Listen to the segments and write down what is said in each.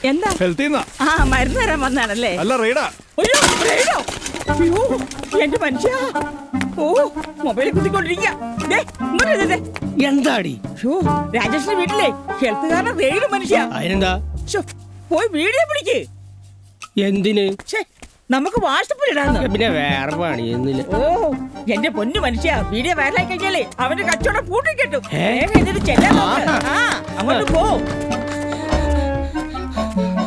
എന്താ ആ മരുന്ന് തരാൻ വന്നാണല്ലേ? അല്ല റെയ്ഡാ. അയ്യോ റെയ്ഡോ? അയ്യോ എന്റെ മനുഷ്യ. ഓ മൊബൈലിൽ കുത്തിക്കൊണ്ടിരിക്കുക. എന്താടി രാജേഷിന്റെ വീട്ടിലെ ഹെൽത്തുകാരനെ റെയ്ഡ് മനുഷ്യ. അതിനെന്താ? പോയി വീഡിയോ പിടിക്ക്. എന്തിന്? നമുക്ക് വാട്സപ്പിൽ ഇടാന്ന്. പിന്നെ വേറെ പണിയൊന്നുമില്ല. ഓ എന്റെ പൊന്നു മനുഷ്യ, വീഡിയോ വൈറലായി കഴിഞ്ഞാലേ അവന്റെ കച്ചവടം പൂട്ടിക്കിട്ടും. അങ്ങോട്ട് പോ.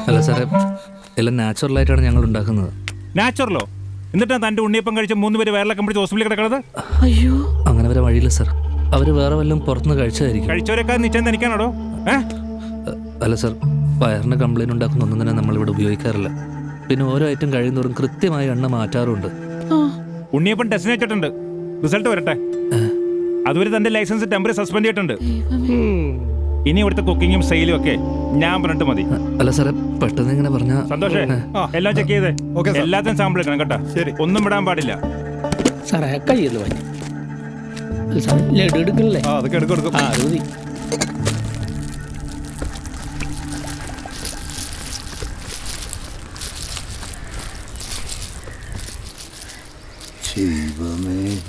അല്ല സാറേ, എല്ലാം നാച്ചുറൽ ആയിട്ടാണ് ഞങ്ങൾ ഉണ്ടാക്കുന്നത്. നാച്ചുറലോ? എന്നിട്ടാ തന്റെ ഉണ്ണിയപ്പം കഴിച്ച 3 പേര് വയറിളക്കം പിടിച്ച് ഹോസ്പിറ്റലിൽ കിടക്കുന്നത്? അയ്യോ, അങ്ങനെ വരെ വഴിയില്ല സാർ. അവര് വേറെ വല്ലതും പുറത്തുനിന്ന് കഴിച്ചതായിരിക്കും. കഴിച്ചവരെക്കാൾ നിശ്ചയം തനിക്കാണോ? അല്ല സാർ, വയറിന് കംപ്ലൈന്റ് ഉണ്ടാക്കുന്ന ഒന്നും തന്നെ നമ്മളിവിടെ ഉപയോഗിക്കാറില്ല. പിന്നെ ഓരോ ഐറ്റം കഴിയുന്നതോറും കൃത്യമായി എണ്ണ മാറ്റാറുണ്ട്. ഉണ്ണിയപ്പം ടെസ്റ്റിന് വെച്ചിട്ടുണ്ട്, റിസൾട്ട് വരട്ടെ. അതുവരെ തന്റെ ലൈസൻസ് ടെമ്പററി സസ്പെൻഡ് ചെയ്തിട്ടുണ്ട്. ഇനി ഇവിടുത്തെ കുക്കിങ്ങും സെയിലും ഒക്കെ ഞാൻ പറഞ്ഞിട്ട് മതി. അല്ല സാറേ, പെട്ടെന്ന് ഇങ്ങനെ പറഞ്ഞ സന്തോഷേ. എല്ലാം ചെക്ക് ചെയ്തേ. എല്ലാത്തിനും സാമ്പിൾ എടുക്കണം കേട്ടോ. ശരി, ഒന്നും വിടാൻ പാടില്ല. സാറേ കഴിയുന്നു പറ്റി ലഡു എടുക്കണല്ലേ? അതൊക്കെ എടുക്കും. അത് മതി.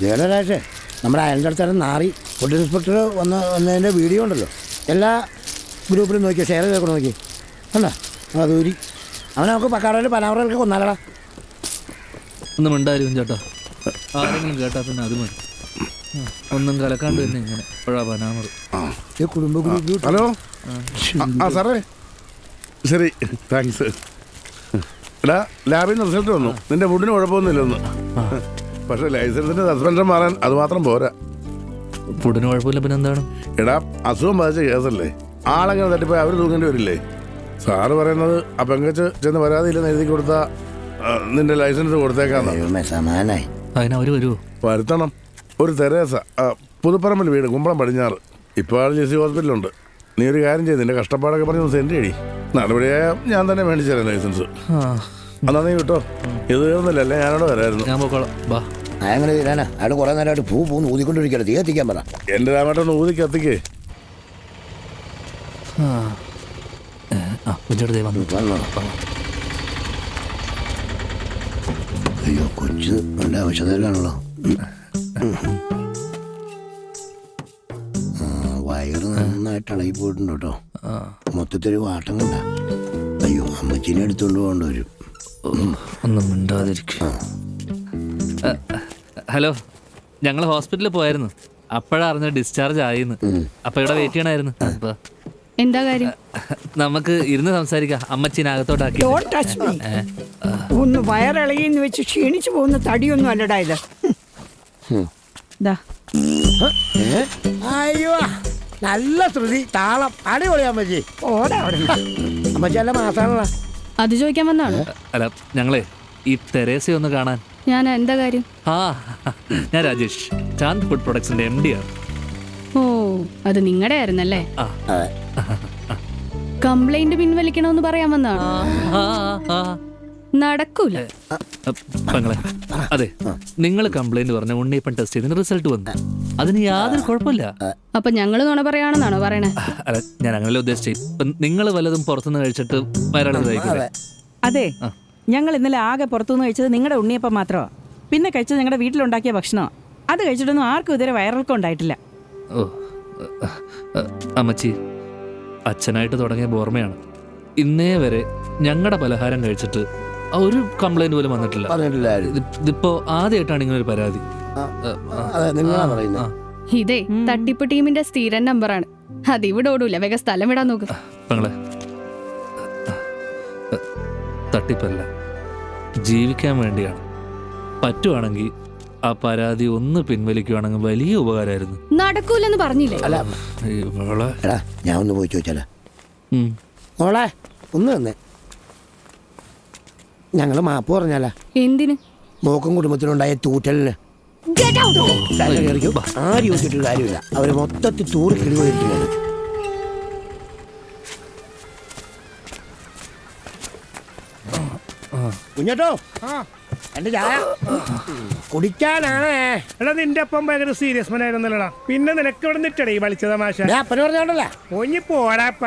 ജയരാജേ, നമ്മുടെ അയലിൻ്റെ അടുത്ത് നാറി ഫുഡ് ഇൻസ്പെക്ടർ വന്നതിൻ്റെ വീഡിയോ ഉണ്ടല്ലോ, എല്ലാ ഗ്രൂപ്പിലും നോക്കിയോ, ഷെയർ ചെയ്തൊക്കെ നോക്കി അല്ല അതൂരി അവനെ നമുക്ക് പക്കാറയിൽ പനാവറയിലൊക്കെ കൊന്നാലടാ. ഒന്നും ഉണ്ടായിരുന്നു ചേട്ടാ. ആരെങ്കിലും കേട്ടാ പിന്നെ അത് മതി. ഒന്നും കലക്കാണ്ട് തന്നെ ഇങ്ങനെ പനാമറ്. കുടുംബ ഗ്രൂപ്പ്. ഹലോ സാറേ, ശരി താങ്ക്സ്. എടാ, ലാബിൽ നിന്ന് റിസൾട്ട് വന്നു. നിന്റെ ഫുഡിന് കുഴപ്പമൊന്നുമില്ലെന്ന്. പക്ഷെ ലൈസൻസിന്റെ സസ്പെൻഷൻ മാറാൻ അത് മാത്രം പോരാ. ഫുഡിന് കുഴപ്പമില്ല പിന്നെ എന്താണ്? എടാ, അസുഖം ബാധിച്ച കേസല്ലേ, ആളെങ്ങനെ തട്ടിപ്പോയി അവർ തൂങ്ങേണ്ടി വരില്ലേ? സാറ് പറയുന്നത് ആ പെങ്കച്ച് ചെന്ന് പരാതിയില്ലെന്ന് എഴുതി കൊടുത്താ നിന്റെ ലൈസൻസ് കൊടുത്തേക്കാന്ന്. അതിനവര് വരുമോ? വരുത്തണം. ഒരു തെരേസ, പുതുപ്പറമ്പിൽ വീട്, കുമ്പളം പടിഞ്ഞാറ്. ഇപ്പോൾ ആൾ ജെസി ഹോസ്പിറ്റലുണ്ട്. നീ ഒരു കാര്യം ചെയ്ത് നിന്റെ കഷ്ടപ്പാടൊക്കെ പറഞ്ഞ് സെൻഡ് ചെയ്യടി. നടപടിയായ ഞാൻ തന്നെ മേടിച്ചു തരാം ലൈസൻസ്. എന്നാ നീ കിട്ടോ. ഇത് തീർന്നില്ല, അല്ലേ ഞാനോട് വരായിരുന്നു. ഞാൻ പോക്കോളാം. ബാ. അങ്ങനെ തീരാനാ? അവിടെ കുറെ നേരമായിട്ട് പൂന്ന് ഊതിക്കൊണ്ടിരിക്കട്ടെ. തീ എത്തിക്കാൻ പറ. എന്റെ രാമേട്ടൊന്ന് ഊതി കത്തിക്കേ. അയ്യോ, കൊച്ചു നല്ല ആവശ്യത്തിലാണല്ലോ. വയറ് നന്നായിട്ട് ഇളകി പോയിട്ടുണ്ട് കേട്ടോ. മൊത്തത്തിൽ വാട്ടം കണ്ട. അയ്യോ, അമ്മച്ചീനെ എടുത്തോണ്ട് പോകേണ്ടി വരും. ഒന്നും മിണ്ടാതിരിക്കും. ഹലോ, ഞങ്ങൾ ഹോസ്പിറ്റലിൽ പോയായിരുന്നു. അപ്പോഴാ അറിഞ്ഞ ഡിസ്ചാർജ് ആയിന്ന്. അപ്പൊ ഇവിടെ വെയിറ്റ് ചെയ്യണമായിരുന്നു. എന്താ കാര്യം? നമുക്ക് ഇരുന്ന് സംസാരിക്കാം. അമ്മച്ചീനകത്തോട്ടാക്കി. ഒന്ന് വയറിളകിന്ന് വെച്ച് ക്ഷീണിച്ചു പോകുന്ന തടിയൊന്നും അല്ലടാ ഇത്. അയ്യോ, നല്ല ശ്രുതി, താളം, അടിപൊളി അമ്മച്ചി. ഓടാ അമ്മച്ചി നല്ല മാസാണല്ലോ. അത് ചോദിക്കാൻ വന്നാണ്. അല്ല, ഞങ്ങളെ ഈ തെരേസ ഒന്ന് കാണാൻ. ഞാൻ എന്താ കാര്യം? ഞാൻ രാജേഷ്, ചാന്ദ് ഫുഡ് പ്രൊഡക്ട്സിന്റെ MD ആണ്. ഓ, അത് നിങ്ങളുടെ ആയിരുന്നല്ലേ? കംപ്ലൈന്റ് പിൻവലിക്കണമെന്ന് പറയാൻ വന്നാണ്. നടക്കൂല. അതെ, നിങ്ങൾ കംപ്ലൈന്റ് പറഞ്ഞ ഉണ്ണിയപ്പൻ ടെസ്റ്റ് ചെയ്തതിന് റിസൾട്ട് വന്നു. അതിന് യാതൊരു കുഴപ്പമില്ല. അപ്പൊ ഞങ്ങള് നുണ പറയാണെന്നാണോ പറയണേ? അല്ല, ഞാൻ അങ്ങനെ ഉദ്ദേശിച്ചു. നിങ്ങൾ വല്ലതും പുറത്തുനിന്ന് കഴിച്ചിട്ട് വയറാളെ. അതെ, ഞങ്ങൾ ഇന്നലെ ആകെ പുറത്തുനിന്ന് കഴിച്ചത് നിങ്ങളുടെ ഉണ്ണിയപ്പം മാത്രമാ. പിന്നെ കഴിച്ചത് ഞങ്ങളുടെ വീട്ടിലുണ്ടാക്കിയ ഭക്ഷണമാണ്. അത് കഴിച്ചിട്ടൊന്നും ആർക്കും ഇതുവരെ വയറിളക്കം ഉണ്ടായിട്ടില്ല. ഓ, അമ്മച്ചി അച്ഛനായിട്ട് തുടങ്ങിയ ഓർമ്മയാണ്. ഇന്നേ വരെ ഞങ്ങളുടെ പലഹാരം കഴിച്ചിട്ട് ഒരു കംപ്ലൈന്റ് പോലും വന്നിട്ടില്ല. ഇതിപ്പോ ആദ്യമായിട്ടാണ് ഇങ്ങനെ ഒരു പരാതി. ഇതേ തട്ടിപ്പ് ടീമിന്റെ സ്ഥിരം നമ്പറാണ്. അത് ഇവിടെ ഓടൂല. വേഗം സ്ഥലം വിടാൻ നോക്ക്. തട്ടിപ്പല്ല, ജീവിക്കാൻ വേണ്ടിയാണ്. പറ്റുവാണെങ്കിൽ ആ പരാതി ഒന്ന് പിൻവലിക്കുവാണെങ്കിൽ വലിയ ഉപകാരമായിരുന്നു. നടക്കൂലെന്ന് പറഞ്ഞില്ലേ? ഞാൻ ഒന്ന് പോയി ചോദിച്ചാലോ? മോളെ ഒന്ന് തന്നെ ഞങ്ങള് മാപ്പ് പറഞ്ഞാലോ? എന്തിന്? മോക്കും കുടുംബത്തിനുണ്ടായ തൂറ്റലിന്. ആരും ചോദിച്ചിട്ടൊരു കാര്യമില്ല. അവര് മൊത്തത്തിൽ തൂറി കിളി പോയിരിക്കുന്നത്. കുഞ്ഞട്ടോ, എന്റെ ചായ കുടിക്കാനാണേ. എടാ, നിന്റെ അപ്പം ഭയങ്കര സീരിയസ് മനായിരുന്നല്ലടാ. പിന്നെ നിനക്ക് ഇവിടെ നിട്ടടേ ഈ വലിച്ച തമാശ. അപ്പന് പറഞ്ഞോണ്ടല്ലേ പോഞ്ഞി പോടാപ്പ.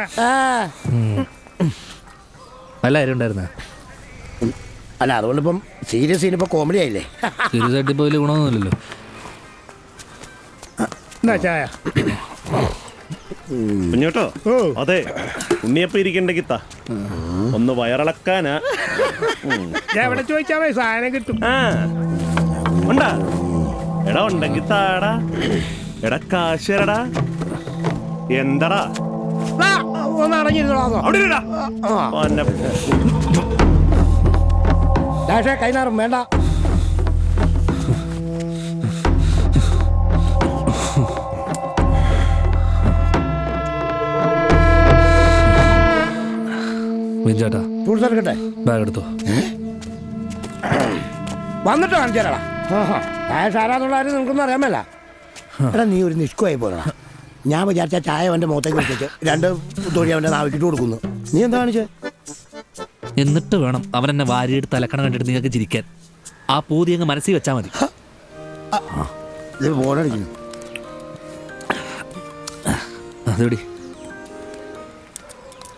നല്ല കാര്യം ഉണ്ടായിരുന്ന അല്ല അതുകൊണ്ടിപ്പം സീരിയസ് സീനിപ്പോൾ കോമഡി ആയില്ലേ? സീരിയസ് ആയിട്ട് ഇപ്പോൾ വലിയ ഗുണമൊന്നുമില്ലല്ലോ. എന്നാ ചായ. കുഞ്ഞോട്ടോ ഓ അതെ ഉണ്ണിയപ്പം ഇരിക്കണ്ടെങ്കിൽ താ ഒന്ന് വയറിളക്കാനാ. ഞാൻ എവിടെ ചോദിച്ചാൽ മതി, സാധനം കിട്ടും. ആ ഉണ്ടാ എടാ ഉണ്ടെങ്കിൽ താടാ. എടാ കാശ് തരടാ. എന്തടാ ആ, ഒന്ന് അടങ്ങിയിരുന്നോ? അവിടെ ഇരിടാ. പൊന്നെ. ഡാഷേ കൈനാറും വേണ്ട. ചേട്ടാ ഫ്രൂട്ട്സ് എടുക്കട്ടെ? ബാഗ് എടുത്തോ. വന്നിട്ട് കാണിച്ചു തരാടാ. ഡാഷ് ആരാന്നുള്ള കാര്യം നിനക്കൊന്നും അറിയാമല്ല. എടാ നീ ഒരു നിഷ്കുവായി പോകണം. ഞാൻ വിചാരിച്ച ചായ അവൻ്റെ മുഖത്തേക്ക് വെച്ചിട്ട് 2 തൊഴി അവൻ്റെ നാവിക്കിട്ട് കൊടുക്കുന്നു. നീ എന്താ കാണിച്ചേ? എന്നിട്ട് വേണം അവൻ എന്നെ വാരിയിട്ട് തലക്കണ കണ്ടിട്ട് നിങ്ങൾക്ക് ചിരിക്കാൻ. ആ പൂതി അങ്ങ് മനസ്സിൽ വെച്ചാൽ മതി. ഇത് ഫോണടിക്കുന്നു. അതെവിടെ?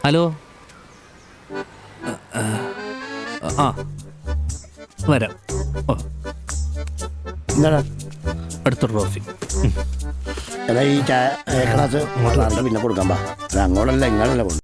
ഹലോ. ആ വരാം. ഓ എന്താടാ? അടുത്ത ട്രോഫി. എടാ ഈ ചായ ക്ലാസ് പിന്നെ കൊടുക്കാൻ പാ. അത് അങ്ങോട്ടല്ല ഇങ്ങോട്ടല്ല കൊണ്ട്